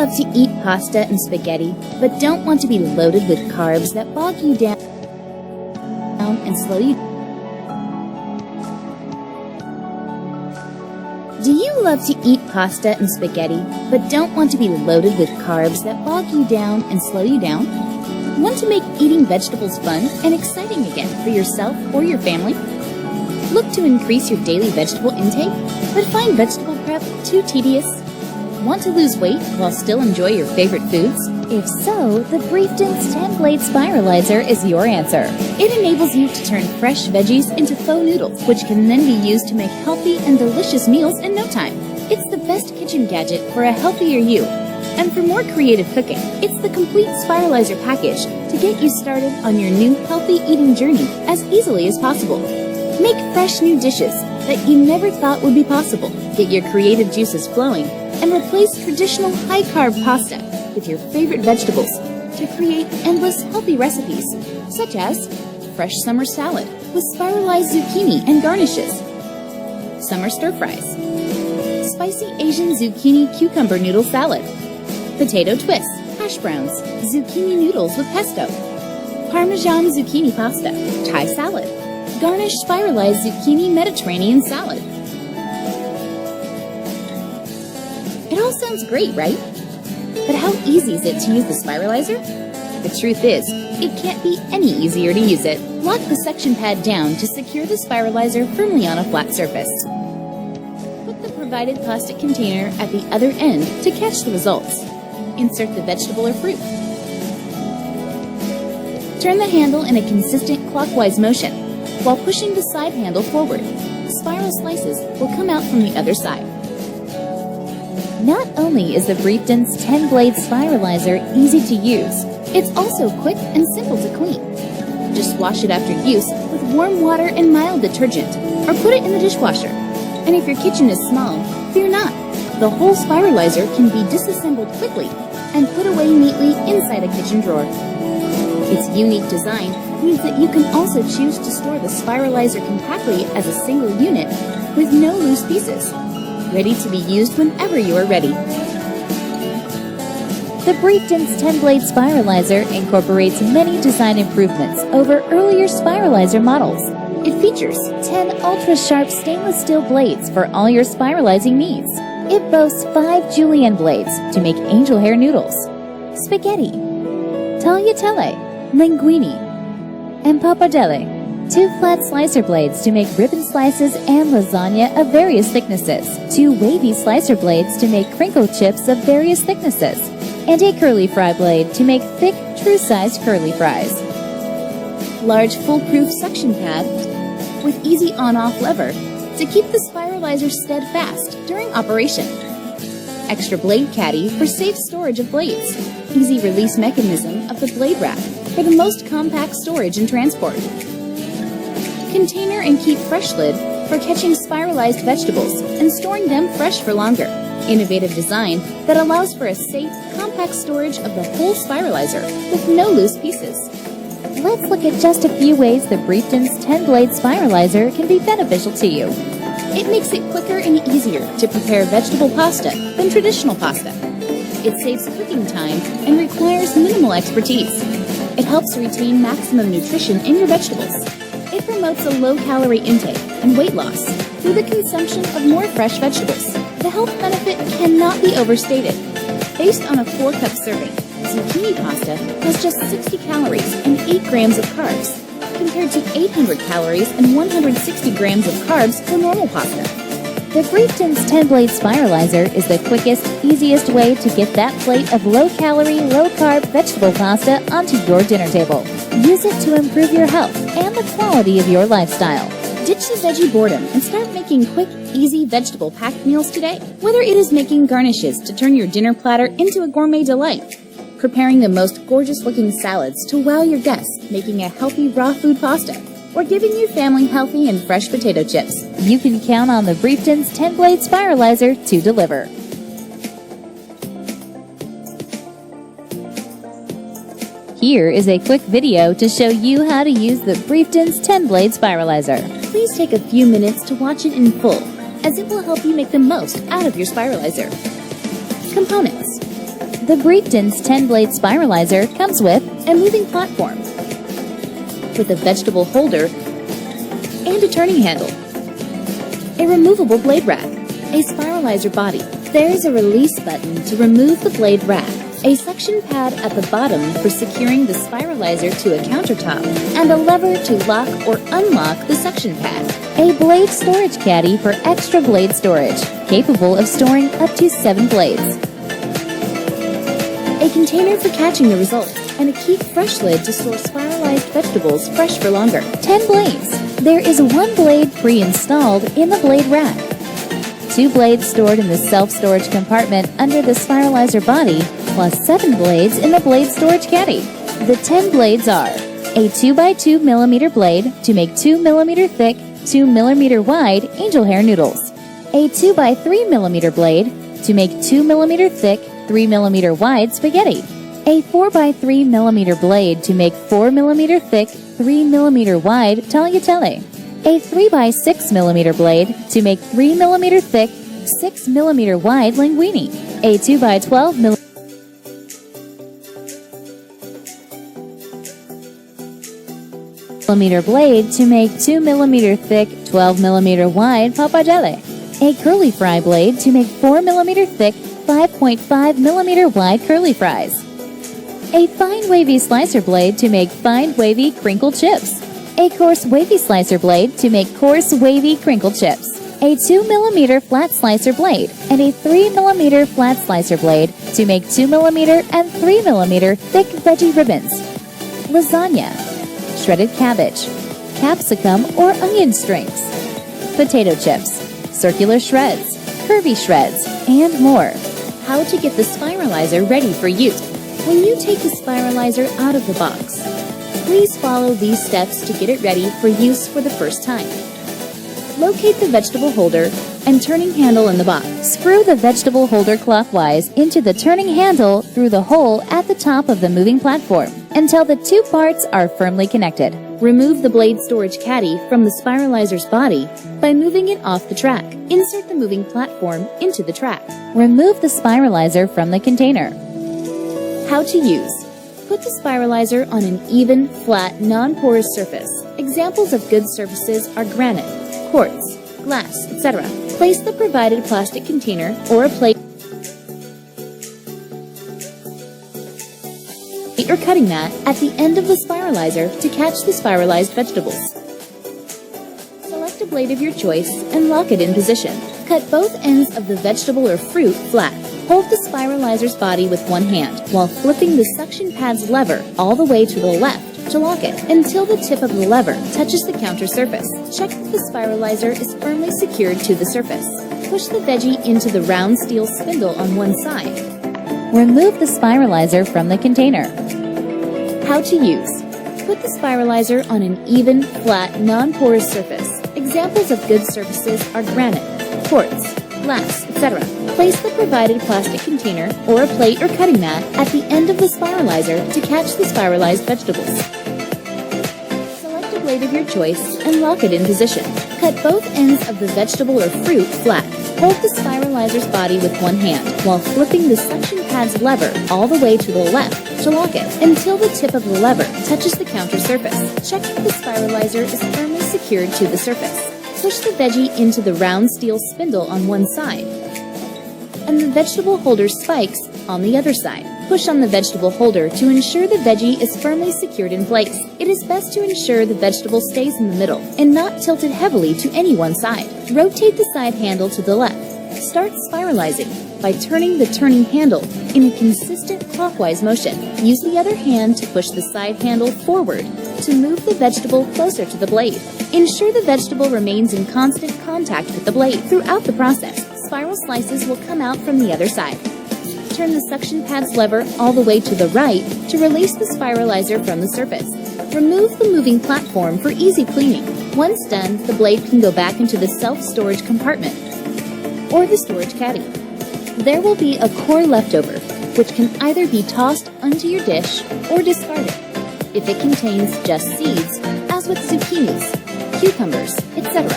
love to eat pasta and spaghetti, but don't want to be loaded with carbs that bog you down and slow you down? Do you love to eat pasta and spaghetti, but don't want to be loaded with carbs that bog you down and slow you down? Want to make eating vegetables fun and exciting again for yourself or your family? Look to increase your daily vegetable intake, but find vegetable prep too tedious? Want to lose weight while still enjoy your favorite foods? If so, the Briefton's 10-blade spiralizer is your answer. It enables you to turn fresh veggies into faux noodles, which can then be used to make healthy and delicious meals in no time. It's the best kitchen gadget for a healthier you. And for more creative cooking, it's the complete spiralizer package to get you started on your new healthy eating journey as easily as possible. Make fresh new dishes that you never thought would be possible. Get your creative juices flowing and replace traditional high-carb pasta with your favorite vegetables to create endless healthy recipes, such as fresh summer salad with spiralized zucchini and garnishes, summer stir-fries, spicy Asian zucchini cucumber noodle salad, potato twists, hash browns, zucchini noodles with pesto, Parmesan zucchini pasta, Thai salad, garnish spiralized zucchini Mediterranean salad. It all sounds great, right? But how easy is it to use the spiralizer? The truth is, it can't be any easier to use it. Lock the suction pad down to secure the spiralizer firmly on a flat surface. Put the provided plastic container at the other end to catch the results. Insert the vegetable or fruit. Turn the handle in a consistent clockwise motion while pushing the side handle forward. Spiral slices will come out from the other side. Not only is the Briefton's 10-blade spiralizer easy to use, it's also quick and simple to clean. Just wash it after use with warm water and mild detergent, or put it in the dishwasher. And if your kitchen is small, fear not. The whole spiralizer can be disassembled quickly and put away neatly inside a kitchen drawer. Its unique design means that you can also choose to store the spiralizer compactly as a single unit with no loose pieces, ready to be used whenever you are ready. The Briefton's 10-blade spiralizer incorporates many design improvements over earlier spiralizer models. It features 10 ultra-sharp stainless steel blades for all your spiralizing needs. It boasts 5 julienne blades to make angel hair noodles, spaghetti, tagliatelle, linguine, and pappardelle. 2 flat slicer blades to make ribbon slices and lasagna of various thicknesses. 2 wavy slicer blades to make crinkle chips of various thicknesses. And a curly fry blade to make thick, true-sized curly fries. Large foolproof suction pad with easy on-off lever to keep the spiralizer steadfast during operation. Extra blade caddy for safe storage of blades. Easy release mechanism of the blade wrap for the most compact storage and transport. Container and keep fresh lid for catching spiralized vegetables and storing them fresh for longer. Innovative design that allows for a safe, compact storage of the whole spiralizer with no loose pieces. Let's look at just a few ways the Briefton's 10-blade spiralizer can be beneficial to you. It makes it quicker and easier to prepare vegetable pasta than traditional pasta. It saves cooking time and requires minimal expertise. It helps retain maximum nutrition in your vegetables. It promotes a low-calorie intake and weight loss through the consumption of more fresh vegetables. The health benefit cannot be overstated. Based on a 4-cup serving, zucchini pasta has just 60 calories and 8 grams of carbs, compared to 800 calories and 160 grams of carbs for normal pasta. The Briefton's 10-blade spiralizer is the quickest, easiest way to get that plate of low-calorie, low-carb vegetable pasta onto your dinner table. Use it to improve your health and the quality of your lifestyle. Ditch the veggie boredom and start making quick, easy vegetable-packed meals today. Whether it is making garnishes to turn your dinner platter into a gourmet delight, preparing the most gorgeous-looking salads to wow your guests, making a healthy raw food pasta, or giving your family healthy and fresh potato chips, you can count on the Briefton's 10-blade spiralizer to deliver. Here is a quick video to show you how to use the Briefton's 10-blade spiralizer. Please take a few minutes to watch it in full, as it will help you make the most out of your spiralizer. Components: The Briefton's 10-blade spiralizer comes with a moving platform with a vegetable holder and a turning handle, a removable blade rack, a spiralizer body. There is a release button to remove the blade rack, a suction pad at the bottom for securing the spiralizer to a countertop, and a lever to lock or unlock the suction pad. A blade storage caddy for extra blade storage, capable of storing up to 7 blades. A container for catching the results, and a keep fresh lid to store spiralized vegetables fresh for longer. 10 blades. There is 1 blade pre-installed in the blade rack. 2 blades stored in the self-storage compartment under the spiralizer body, plus 7 blades in the blade storage caddy. The 10 blades are a 2x2 mm blade to make 2 mm thick, 2 mm wide angel hair noodles, a 2x3 mm blade to make 2 mm thick, 3 mm wide spaghetti, a 4x3 mm blade to make 4 mm thick, 3 mm wide tagliatelle, a 3x6 mm blade to make 3 mm thick, 6 mm wide linguine, a 2x12 mm blade to make 2 mm thick, 12 mm wide pappardelle, a curly fry blade to make 4 mm thick, 5.5 mm wide curly fries, a fine wavy slicer blade to make fine wavy crinkled chips, a coarse wavy slicer blade to make coarse wavy crinkled chips, a 2 mm flat slicer blade, and a 3 mm flat slicer blade to make 2 mm and 3 mm thick veggie ribbons, lasagna, shredded cabbage, capsicum or onion strings, potato chips, circular shreds, curvy shreds, and more. How to get the spiralizer ready for use. When you take the spiralizer out of the box, please follow these steps to get it ready for use for the first time. Locate the vegetable holder and turning handle in the box. Screw the vegetable holder clockwise into the turning handle through the hole at the top of the moving platform until the 2 parts are firmly connected. Remove the blade storage caddy from the spiralizer's body by moving it off the track. Insert the moving platform into the track. Remove the spiralizer from the container. How to use. Put the spiralizer on an even, flat, non-porous surface. Examples of good surfaces are granite, quartz, glass, etc. Place the provided plastic container or a plate or cutting mat at the end of the spiralizer to catch the spiralized vegetables. Select a blade of your choice and lock it in position. Cut both ends of the vegetable or fruit flat. Hold the spiralizer's body with one hand while flipping the suction pad's lever all the way to the left to lock it until the tip of the lever touches the counter surface. Check that the spiralizer is firmly secured to the surface. Push the veggie into the round steel spindle on one side. Remove the spiralizer from the container. How to use. Put the spiralizer on an even, flat, non-porous surface. Examples of good surfaces are granite, quartz, glass, etc. Place the provided plastic container or a plate or cutting mat at the end of the spiralizer to catch the spiralized vegetables. Select a blade of your choice and lock it in position. Cut both ends of the vegetable or fruit flat. Hold the spiralizer's body with one hand while flipping the suction pad's lever all the way to the left to lock it until the tip of the lever touches the counter surface. Check that the spiralizer is firmly secured to the surface. Push the veggie into the round steel spindle on one side and the vegetable holder spikes on the other side. Push on the vegetable holder to ensure the veggie is firmly secured in place. It is best to ensure the vegetable stays in the middle and not tilted heavily to any one side. Rotate the side handle to the left. Start spiralizing by turning the turning handle in a consistent clockwise motion. Use the other hand to push the side handle forward to move the vegetable closer to the blade. Ensure the vegetable remains in constant contact with the blade throughout the process. Spiral slices will come out from the other side. Turn the suction pad's lever all the way to the right to release the spiralizer from the surface. Remove the moving platform for easy cleaning. Once done, the blade can go back into the self-storage compartment or the storage caddy. There will be a core leftover, which can either be tossed onto your dish or discarded if it contains just seeds, as with zucchinis, cucumbers, etc.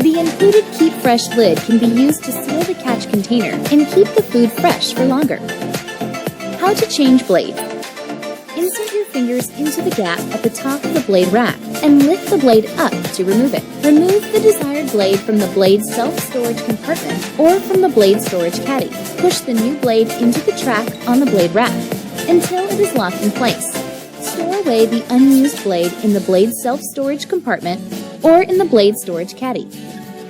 The included Keep Fresh lid can be used to seal the catch container and keep the food fresh for longer. How How to change blade. Insert your fingers into the gap at the top of the blade rack and lift the blade up to remove it. Remove the desired blade from the blade self-storage compartment or from the blade storage caddy. Push the new blade into the track on the blade rack until it is locked in place. Store away the unused blade in the blade self-storage compartment or in the blade storage caddy.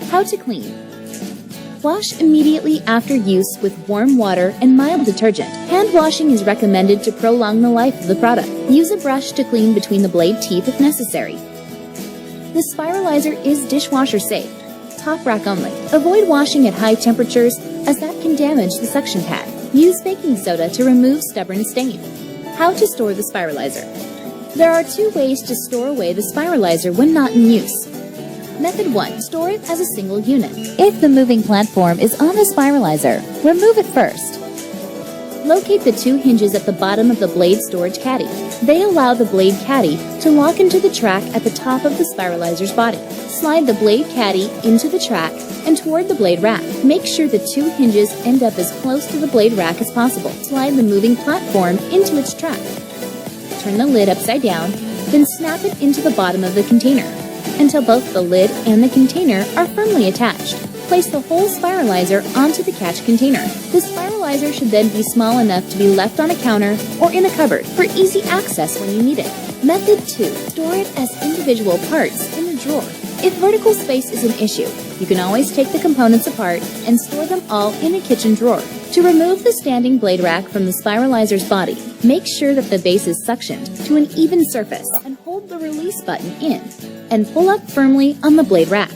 How to clean. Wash immediately after use with warm water and mild detergent. Hand washing is recommended to prolong the life of the product. Use a brush to clean between the blade teeth if necessary. The spiralizer is dishwasher safe. Top rack only. Avoid washing at high temperatures as that can damage the suction pad. Use baking soda to remove stubborn stain. How to store the spiralizer. There are 2 ways to store away the spiralizer when not in use. Method 1. Store it as a single unit. If the moving platform is on the spiralizer, remove it first. Locate the 2 hinges at the bottom of the blade storage caddy. They allow the blade caddy to lock into the track at the top of the spiralizer's body. Slide the blade caddy into the track and toward the blade rack. Make sure the 2 hinges end up as close to the blade rack as possible. Slide the moving platform into its track. Turn the lid upside down, then snap it into the bottom of the container until both the lid and the container are firmly attached. Place the whole spiralizer onto the catch container. The spiralizer should then be small enough to be left on a counter or in a cupboard for easy access when you need it. Method 2. Store it as individual parts in a drawer. If vertical space is an issue, you can always take the components apart and store them all in a kitchen drawer. To remove the standing blade rack from the spiralizer's body, make sure that the base is suctioned to an even surface and hold the release button in and pull up firmly on the blade rack.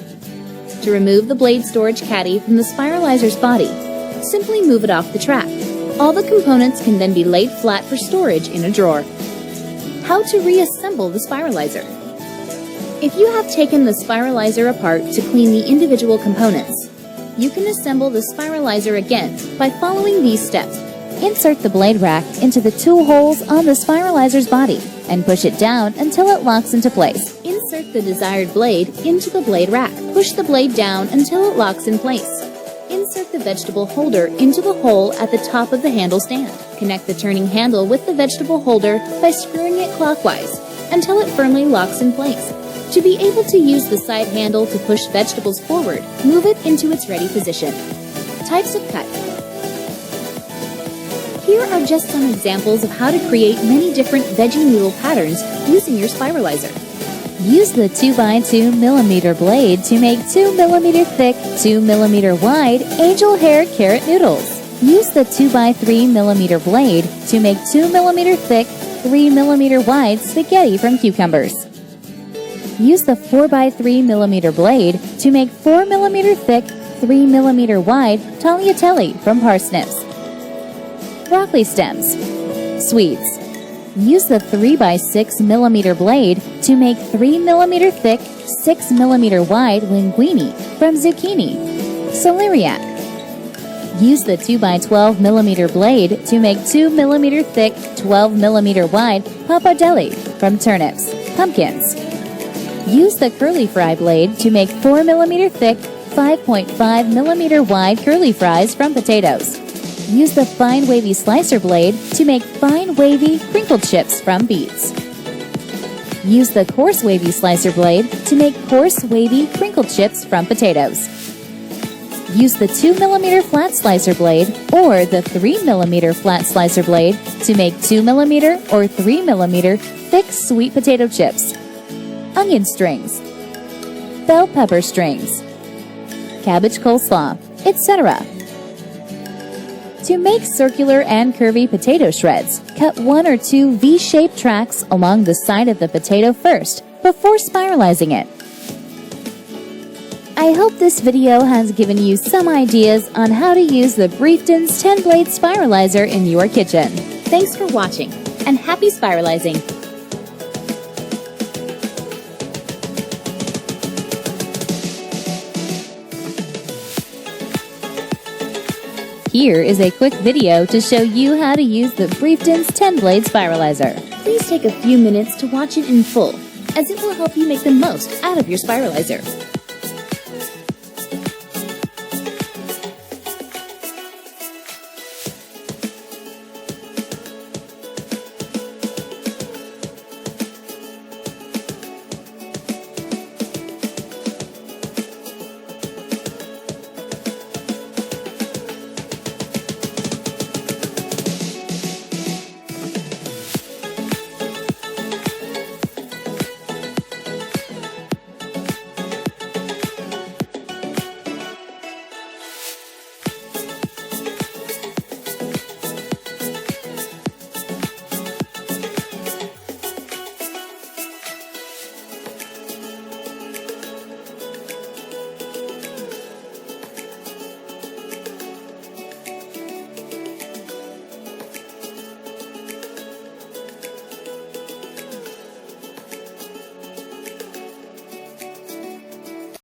To remove the blade storage caddy from the spiralizer's body, simply move it off the track. All the components can then be laid flat for storage in a drawer. How to reassemble the spiralizer. If you have taken the spiralizer apart to clean the individual components, you can assemble the spiralizer again by following these steps. Insert the blade rack into the 2 holes on the spiralizer's body and push it down until it locks into place. Insert the desired blade into the blade rack. Push the blade down until it locks in place. Insert the vegetable holder into the hole at the top of the handle stand. Connect the turning handle with the vegetable holder by screwing it clockwise until it firmly locks in place. To be able to use the side handle to push vegetables forward, move it into its ready position. Types of cut. Here are just some examples of how to create many different veggie noodle patterns using your spiralizer. Use the 2x2mm blade to make 2mm thick, 2mm wide angel hair carrot noodles. Use the 2x3mm blade to make 2mm thick, 3mm wide spaghetti from cucumbers. Use the 4x3mm blade to make 4mm thick, 3mm wide tagliatelle from parsnips. Broccoli stems. Sweets. Use the 3x6mm blade to make 3mm thick, 6mm wide linguine from zucchini. Celeriac. Use the 2x12mm blade to make 2mm thick, 12mm wide pappardelle from turnips. Pumpkins. Use the curly fry blade to make 4mm thick, 5.5mm wide curly fries from potatoes. Use the fine wavy slicer blade to make fine wavy crinkled chips from beets. Use the coarse wavy slicer blade to make coarse wavy crinkled chips from potatoes. Use the 2mm flat slicer blade or the 3mm flat slicer blade to make 2mm or 3mm thick sweet potato chips. Onion strings, bell pepper strings, cabbage coleslaw, etc. To make circular and curvy potato shreds, cut 1 or 2 V-shaped tracks along the side of the potato first, before spiralizing it. I hope this video has given you some ideas on how to use the Briefton's 10-blade spiralizer in your kitchen. Thanks for watching, and happy spiralizing! Here is a quick video to show you how to use the Briefton's 10-blade spiralizer. Please take a few minutes to watch it in full, as it will help you make the most out of your spiralizer.